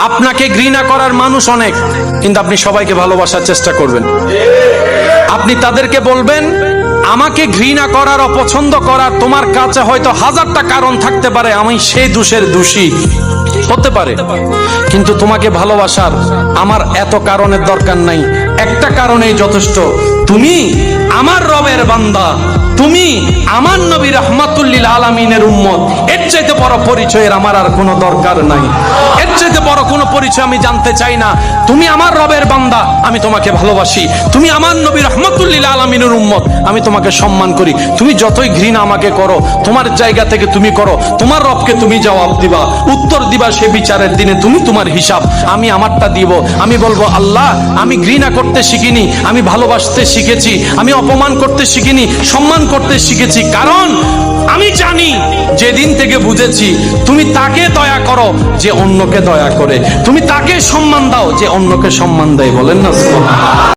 আপনাকে ঘৃণা করার মানুষ অনেক, কিন্তু আপনি সবাইকে ভালোবাসার চেষ্টা করবেন। আপনি তাদেরকে বলবেন, আমাকে ঘৃণা করার, অপছন্দ করার তোমার কাছে হয়তো 1000টা কারণ থাকতে পারে, আমি সেই দোষের দোষী হতে পারে, কিন্তু তোমাকে ভালোবাসার আমার এত কারণের দরকার নাই, একটা কারণেই যথেষ্ট, তুমি আমার রবের বান্দা, তুমি আমার নবী রাহমাতুল লিল আলামিনের উম্মত। এর চাইতে বড় পরিচয়ের আমার আর কোনো দরকার নাই, এর চাইতে বড় কোনো পরিচয় আমি জানতে চাই না। তুমি আমার রবের বান্দা, আমি তোমাকে ভালোবাসি। তুমি আমার নবী রাহমাতুল লিল আলামিনের উম্মত, আমি তোমাকে সম্মান করি। তুমি যতই ঘৃণা আমাকে করো, তোমার জায়গা থেকে তুমি করো, তোমার রবকে তুমি জবাব দিবা, উত্তর দিবা সে বিচারের দিনে, তুমি তোমার হিসাব, আমি আমারটা দিব। আমি বলবো, আল্লাহ আমি ঘৃণা করতে শিখিনি, আমি ভালোবাসতে শিখেছি, আমি অপমান করতে শিখিনি, সম্মান করতে শিখেছি। কারণ আমি জানি, যেদিন থেকে বুঝেছি তুমি তাকে দয়া করো যে অন্যকে দয়া করে, তুমি তাকে সম্মান দাও যে অন্যকে সম্মান দেয়। বলেন না সুবহানাল্লাহ।